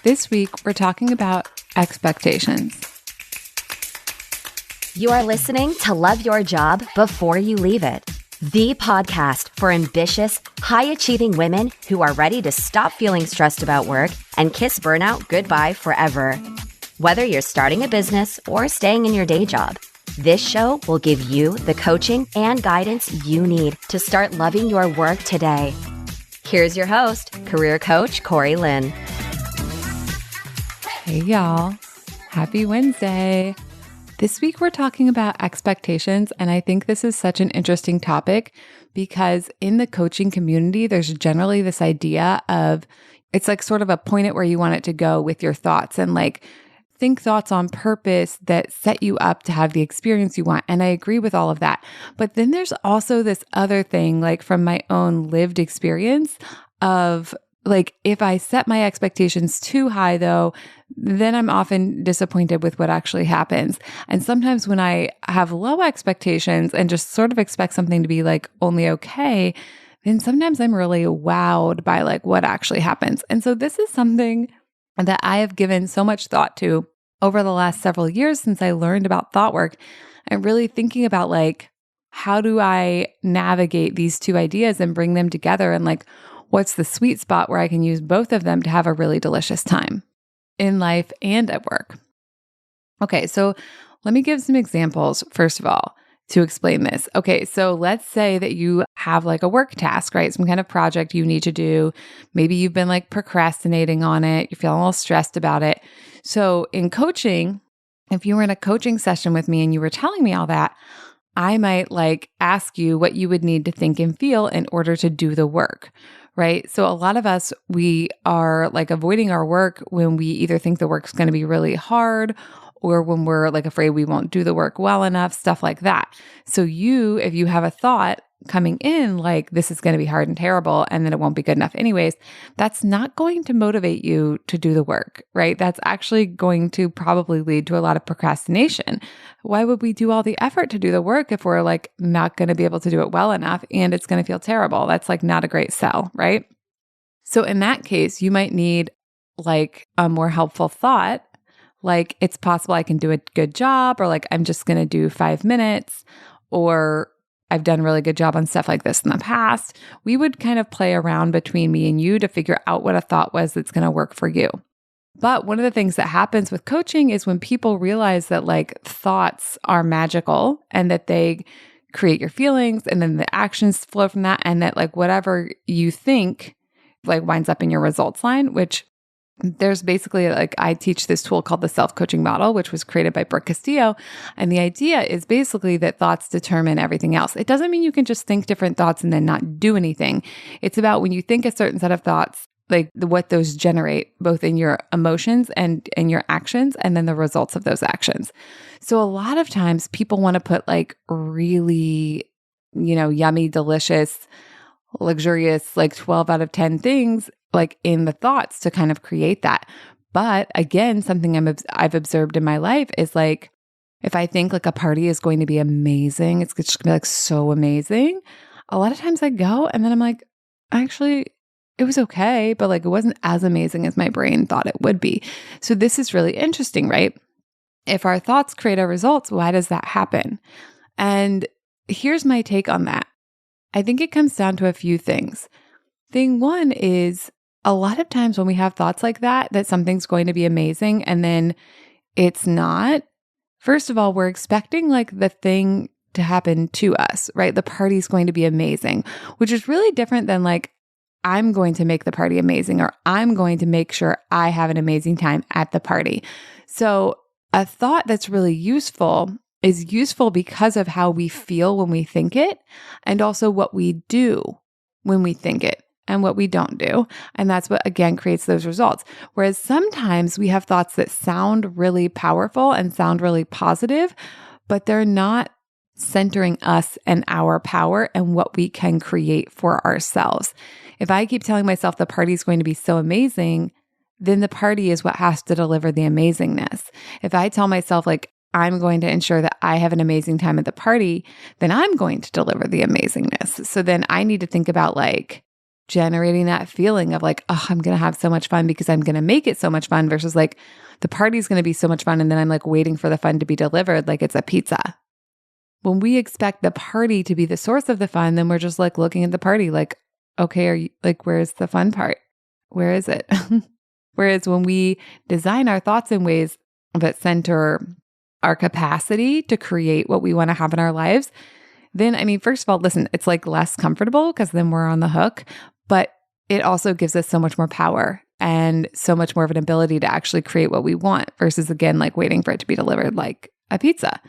This week, we're talking about expectations. You are listening to Love Your Job Before You Leave It, the podcast for ambitious, high-achieving women who are ready to stop feeling stressed about work and kiss burnout goodbye forever. Whether you're starting a business or staying in your day job, this show will give you the coaching and guidance you need to start loving your work today. Here's your host, career coach Corey Lynn. Hey, y'all. Happy Wednesday. This week, we're talking about expectations, and I think this is such an interesting topic because in the coaching community, there's generally this idea of it's like sort of a point at where you want it to go with your thoughts and like think thoughts on purpose that set you up to have the experience you want. And I agree with all of that. But then there's also this other thing, like from my own lived experience of like, if I set my expectations too high though, then I'm often disappointed with what actually happens. And sometimes when I have low expectations and just sort of expect something to be like only okay, then sometimes I'm really wowed by like what actually happens. And so this is something that I have given so much thought to over the last several years since I learned about thought work and really thinking about like, how do I navigate these two ideas and bring them together? And like, what's the sweet spot where I can use both of them to have a really delicious time in life and at work? Okay, so let me give some examples, first of all, to explain this. Okay, so let's say that you have like a work task, right? Some kind of project you need to do. Maybe you've been like procrastinating on it. You're feeling a little stressed about it. So in coaching, if you were in a coaching session with me and you were telling me all that, I might like ask you what you would need to think and feel in order to do the work, right? So a lot of us, we are like avoiding our work when we either think the work's going to be really hard or when we're like afraid we won't do the work well enough, stuff like that. So if you have a thought coming in like this is going to be hard and terrible and then it won't be good enough anyways, that's not going to motivate you to do the work, right? That's actually going to probably lead to a lot of procrastination. Why would we do all the effort to do the work if we're like not going to be able to do it well enough and it's going to feel terrible? That's like not a great sell, right? So in that case, you might need like a more helpful thought, like it's possible I can do a good job, or like I'm just going to do 5 minutes, or I've done a really good job on stuff like this in the past. We would kind of play around between me and you to figure out what a thought was that's going to work for you. But one of the things that happens with coaching is when people realize that like thoughts are magical and that they create your feelings and then the actions flow from that, and that like whatever you think like winds up in your results line, which there's basically like, I teach this tool called the self-coaching model, which was created by Brooke Castillo. And the idea is basically that thoughts determine everything else. It doesn't mean you can just think different thoughts and then not do anything. It's about when you think a certain set of thoughts, like what those generate both in your emotions and in your actions, and then the results of those actions. So a lot of times people want to put like really, yummy, delicious, luxurious, like 12 out of 10 things like in the thoughts to kind of create that. But again, something I've observed in my life is like, if I think like a party is going to be amazing, it's just gonna be like so amazing. A lot of times I go and then I'm like, actually, it was okay, but like it wasn't as amazing as my brain thought it would be. So this is really interesting, right? If our thoughts create our results, why does that happen? And here's my take on that. I think it comes down to a few things. Thing one is, a lot of times when we have thoughts like that something's going to be amazing and then it's not, first of all, we're expecting like the thing to happen to us, right? The party's going to be amazing, which is really different than like, I'm going to make the party amazing, or I'm going to make sure I have an amazing time at the party. So a thought that's really useful is useful because of how we feel when we think it, and also what we do when we think it and what we don't do. And that's what, again, creates those results. Whereas sometimes we have thoughts that sound really powerful and sound really positive, but they're not centering us and our power and what we can create for ourselves. If I keep telling myself the party's going to be so amazing, then the party is what has to deliver the amazingness. If I tell myself like, I'm going to ensure that I have an amazing time at the party, then I'm going to deliver the amazingness. So then I need to think about like generating that feeling of like, oh, I'm going to have so much fun because I'm going to make it so much fun versus like the party's going to be so much fun. And then I'm like waiting for the fun to be delivered like it's a pizza. When we expect the party to be the source of the fun, then we're just like looking at the party like, okay, are you like, where's the fun part? Where is it? Whereas when we design our thoughts in ways that center our capacity to create what we want to have in our lives, then, I mean, first of all, listen, it's like less comfortable because then we're on the hook, but it also gives us so much more power and so much more of an ability to actually create what we want versus, again, like waiting for it to be delivered like a pizza.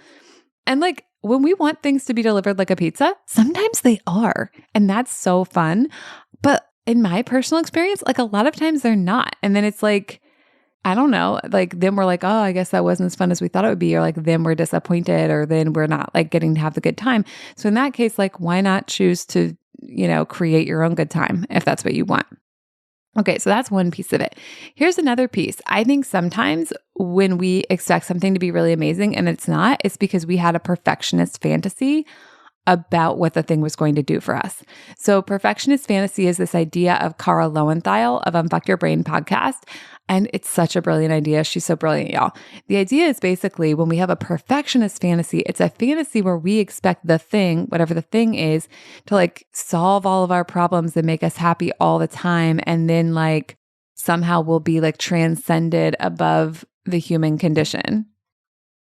And like when we want things to be delivered like a pizza, sometimes they are. And that's so fun. But in my personal experience, like a lot of times they're not. And then it's like, I don't know, like then we're like, oh, I guess that wasn't as fun as we thought it would be. Or like then we're disappointed or then we're not like getting to have the good time. So in that case, like why not choose to, create your own good time if that's what you want? Okay, so that's one piece of it. Here's another piece. I think sometimes when we expect something to be really amazing and it's not, it's because we had a perfectionist fantasy about what the thing was going to do for us. So perfectionist fantasy is this idea of Cara Lowenthal of Unfuck Your Brain podcast. And it's such a brilliant idea. She's so brilliant, y'all. The idea is basically when we have a perfectionist fantasy, it's a fantasy where we expect the thing, whatever the thing is, to like solve all of our problems and make us happy all the time. And then like somehow we'll be like transcended above the human condition.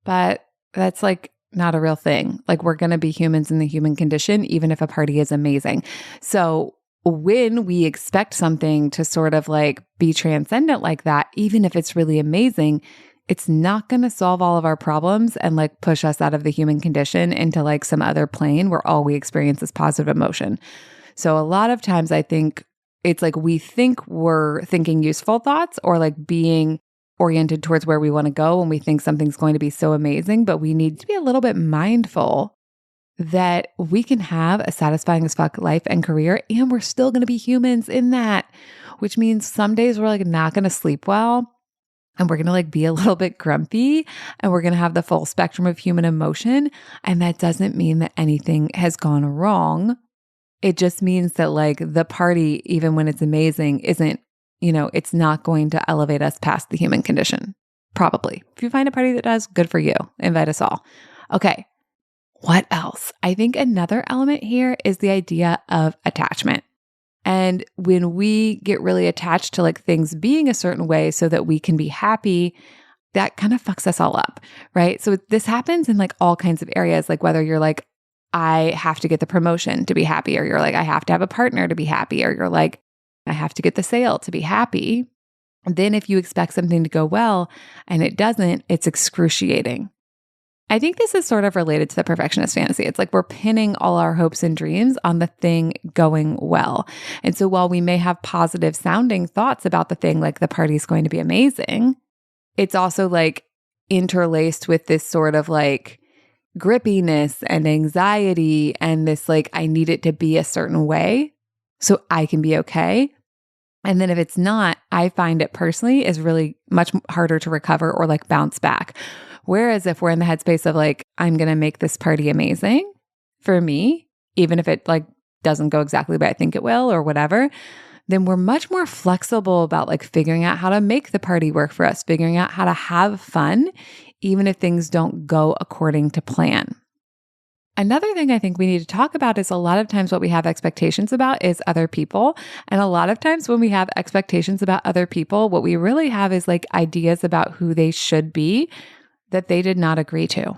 But that's like not a real thing. Like we're going to be humans in the human condition, even if a party is amazing. So when we expect something to sort of like be transcendent like that, even if it's really amazing, it's not going to solve all of our problems and like push us out of the human condition into like some other plane where all we experience is positive emotion. So a lot of times I think it's like we think we're thinking useful thoughts or like being oriented towards where we want to go when we think something's going to be so amazing, but we need to be a little bit mindful that we can have a satisfying as fuck life and career, and we're still going to be humans in that, which means some days we're like not going to sleep well, and we're going to like be a little bit grumpy, and we're going to have the full spectrum of human emotion. And that doesn't mean that anything has gone wrong. It just means that like the party, even when it's amazing, isn't, it's not going to elevate us past the human condition. Probably. If you find a party that does, good for you. Invite us all. Okay. What else? I think another element here is the idea of attachment. And when we get really attached to like things being a certain way so that we can be happy, that kind of fucks us all up, right? So this happens in like all kinds of areas, like whether you're like, I have to get the promotion to be happy, or you're like, I have to have a partner to be happy, or you're like, I have to get the sale to be happy. And then if you expect something to go well and it doesn't, it's excruciating. I think this is sort of related to the perfectionist fantasy. It's like we're pinning all our hopes and dreams on the thing going well. And so while we may have positive sounding thoughts about the thing, like the party's going to be amazing, it's also like interlaced with this sort of like grippiness and anxiety and this like, I need it to be a certain way so I can be okay. And then if it's not, I find it personally is really much harder to recover or like bounce back. Whereas if we're in the headspace of like, I'm going to make this party amazing for me, even if it like doesn't go exactly the way I think it will or whatever, then we're much more flexible about like figuring out how to make the party work for us, figuring out how to have fun, even if things don't go according to plan. Another thing I think we need to talk about is a lot of times what we have expectations about is other people. And a lot of times when we have expectations about other people, what we really have is like ideas about who they should be that they did not agree to.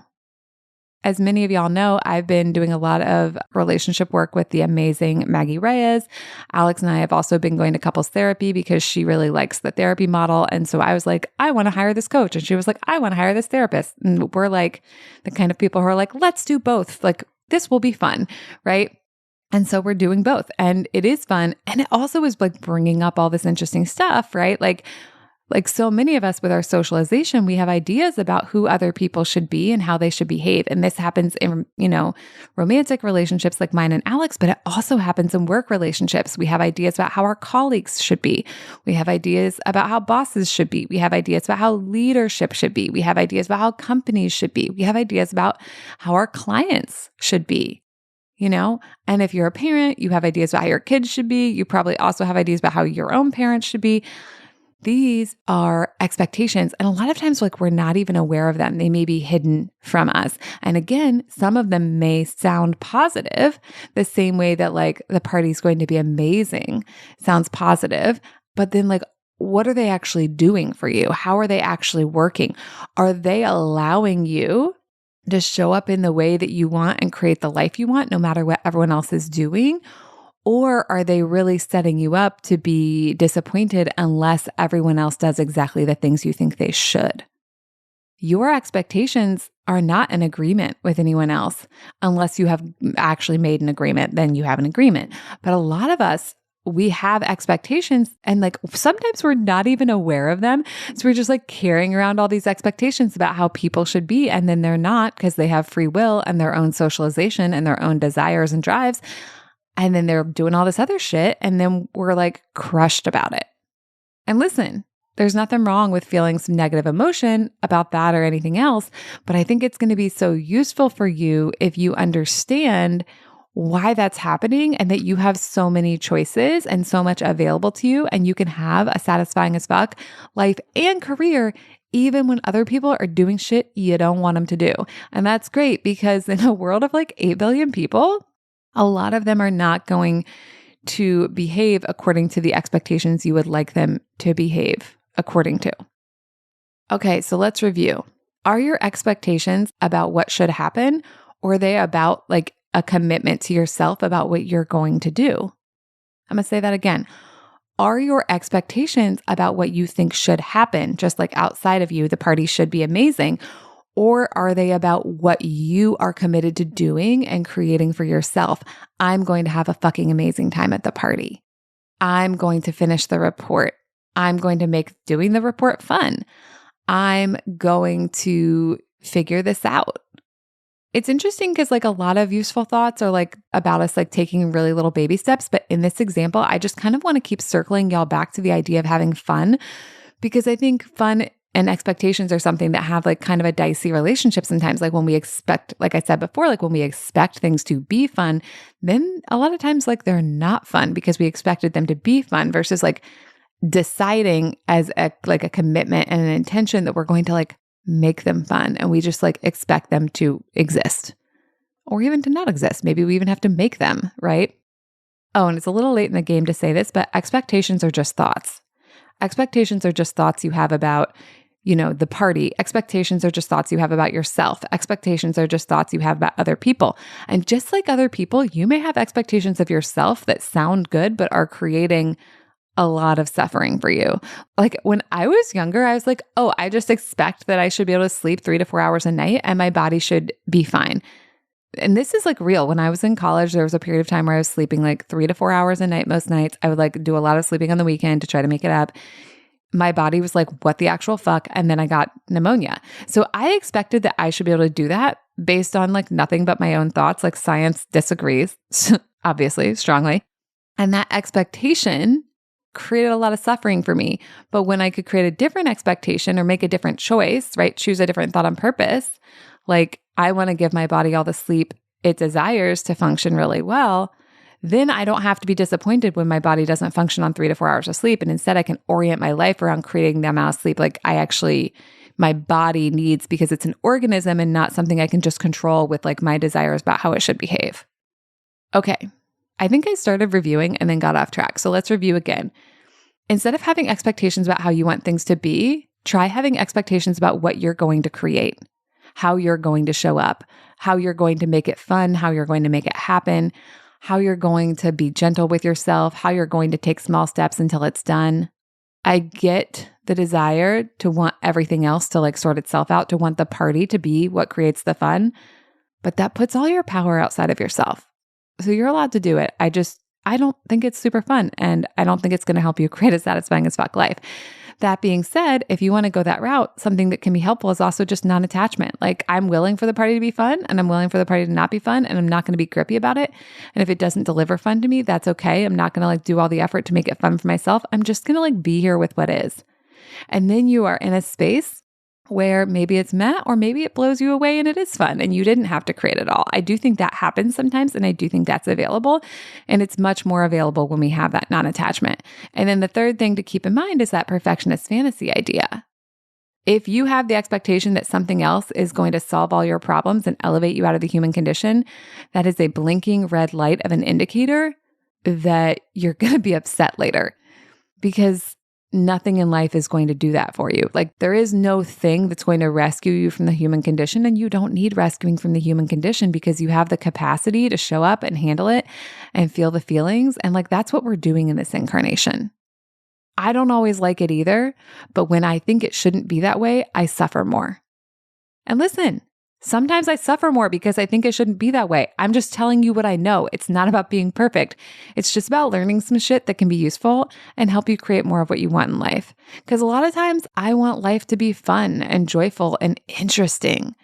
As many of y'all know, I've been doing a lot of relationship work with the amazing Maggie Reyes. Alex and I have also been going to couples therapy because she really likes the therapy model. And so I was like, I want to hire this coach. And she was like, I want to hire this therapist. And we're like the kind of people who are like, let's do both. Like, this will be fun, right? And so we're doing both. And it is fun. And it also is like bringing up all this interesting stuff, right? Like so many of us with our socialization, we have ideas about who other people should be and how they should behave. And this happens in, romantic relationships like mine and Alex, but it also happens in work relationships. We have ideas about how our colleagues should be. We have ideas about how bosses should be. We have ideas about how leadership should be. We have ideas about how companies should be. We have ideas about how our clients should be. you know? And if you're a parent, you have ideas about how your kids should be. You probably also have ideas about how your own parents should be. These are expectations. And a lot of times, like, we're not even aware of them. They may be hidden from us. And again, some of them may sound positive, the same way that like the party's going to be amazing sounds positive. But then like, what are they actually doing for you? How are they actually working? Are they allowing you to show up in the way that you want and create the life you want, no matter what everyone else is doing? Or are they really setting you up to be disappointed unless everyone else does exactly the things you think they should? Your expectations are not an agreement with anyone else. Unless you have actually made an agreement, then you have an agreement. But a lot of us, we have expectations and like sometimes we're not even aware of them. So we're just like carrying around all these expectations about how people should be. And then they're not, because they have free will and their own socialization and their own desires and drives. And then they're doing all this other shit. And then we're like crushed about it. And listen, there's nothing wrong with feeling some negative emotion about that or anything else. But I think it's going to be so useful for you if you understand why that's happening and that you have so many choices and so much available to you. And you can have a satisfying as fuck life and career, even when other people are doing shit you don't want them to do. And that's great because in a world of like 8 billion people, a lot of them are not going to behave according to the expectations you would like them to behave according to. Okay, so let's review. Are your expectations about what should happen, or are they about like a commitment to yourself about what you're going to do? I'm going to say that again. Are your expectations about what you think should happen, just like outside of you, the party should be amazing? Or are they about what you are committed to doing and creating for yourself? I'm going to have a fucking amazing time at the party. I'm going to finish the report. I'm going to make doing the report fun. I'm going to figure this out. It's interesting because like a lot of useful thoughts are like about us like taking really little baby steps. But in this example, I just kind of want to keep circling y'all back to the idea of having fun, because I think fun and expectations are something that have like kind of a dicey relationship sometimes. Like when we expect, like I said before, like when we expect things to be fun, then a lot of times like they're not fun because we expected them to be fun, versus like deciding as a commitment and an intention that we're going to like make them fun. And we just like expect them to exist or even to not exist. Maybe we even have to make them, right? Oh, and it's a little late in the game to say this, but expectations are just thoughts. Expectations are just thoughts you have about, you know, the party. Expectations are just thoughts you have about yourself. Expectations are just thoughts you have about other people. And just like other people, you may have expectations of yourself that sound good, but are creating a lot of suffering for you. Like when I was younger, I was like, oh, I just expect that I should be able to sleep 3 to 4 hours a night and my body should be fine. And this is like real. When I was in college, there was a period of time where I was sleeping like 3 to 4 hours a night most nights. I would like do a lot of sleeping on the weekend to try to make it up. My body was like, what the actual fuck? And then I got pneumonia. So I expected that I should be able to do that based on like nothing but my own thoughts. Like science disagrees, obviously, strongly. And that expectation created a lot of suffering for me. But when I could create a different expectation or make a different choice, right? Choose a different thought on purpose. Like I want to give my body all the sleep it desires to function really well. Then I don't have to be disappointed when my body doesn't function on 3 to 4 hours of sleep. And instead I can orient my life around creating the amount of sleep like my body needs, because it's an organism and not something I can just control with like my desires about how it should behave. Okay. I think I started reviewing and then got off track. So let's review again. Instead of having expectations about how you want things to be, try having expectations about what you're going to create, how you're going to show up, how you're going to make it fun, how you're going to make it happen, how you're going to be gentle with yourself, how you're going to take small steps until it's done. I get the desire to want everything else to like sort itself out, to want the party to be what creates the fun, but that puts all your power outside of yourself. So you're allowed to do it. I don't think it's super fun, and I don't think it's going to help you create a satisfying as fuck life. That being said, if you want to go that route, something that can be helpful is also just non-attachment. Like I'm willing for the party to be fun, and I'm willing for the party to not be fun, and I'm not going to be grippy about it. And if it doesn't deliver fun to me, that's okay. I'm not going to like do all the effort to make it fun for myself. I'm just going to like be here with what is. And then you are in a space where maybe it's meh, or maybe it blows you away and it is fun and you didn't have to create it all. I do think that happens sometimes, and I do think that's available, and it's much more available when we have that non-attachment. And then the third thing to keep in mind is that perfectionist fantasy idea. If you have the expectation that something else is going to solve all your problems and elevate you out of the human condition, that is a blinking red light of an indicator that you're going to be upset later, because nothing in life is going to do that for you. Like, there is no thing that's going to rescue you from the human condition, and you don't need rescuing from the human condition because you have the capacity to show up and handle it and feel the feelings. And like, that's what we're doing in this incarnation. I don't always like it either, but when I think it shouldn't be that way, I suffer more. And listen, sometimes I suffer more because I think it shouldn't be that way. I'm just telling you what I know. It's not about being perfect. It's just about learning some shit that can be useful and help you create more of what you want in life. Because a lot of times I want life to be fun and joyful and interesting.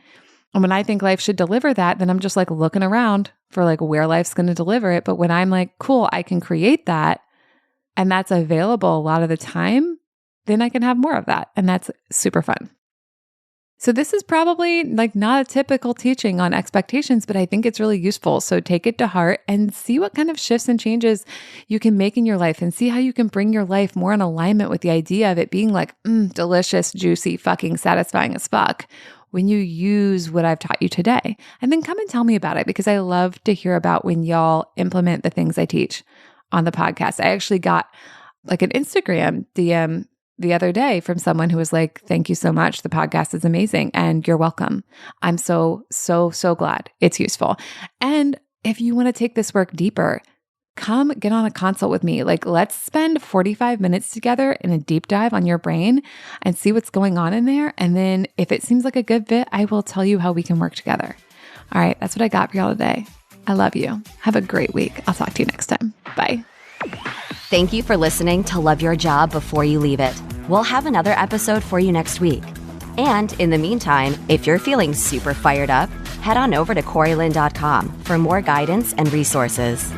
And when I think life should deliver that, then I'm just like looking around for like where life's going to deliver it. But when I'm like, cool, I can create that, and that's available a lot of the time, then I can have more of that. And that's super fun. So this is probably like not a typical teaching on expectations, but I think it's really useful. So take it to heart and see what kind of shifts and changes you can make in your life, and see how you can bring your life more in alignment with the idea of it being like delicious, juicy, fucking satisfying as fuck when you use what I've taught you today. And then come and tell me about it, because I love to hear about when y'all implement the things I teach on the podcast. I actually got like an Instagram DM the other day from someone who was like, thank you so much. The podcast is amazing and you're welcome. I'm so glad it's useful. And if you want to take this work deeper, come get on a consult with me. Like, let's spend 45 minutes together in a deep dive on your brain and see what's going on in there. And then if it seems like a good fit, I will tell you how we can work together. All right, that's what I got for y'all today. I love you. Have a great week. I'll talk to you next time. Bye. Thank you for listening to Love Your Job Before You Leave It. We'll have another episode for you next week. And in the meantime, if you're feeling super fired up, head on over to CoreyLynn.com for more guidance and resources.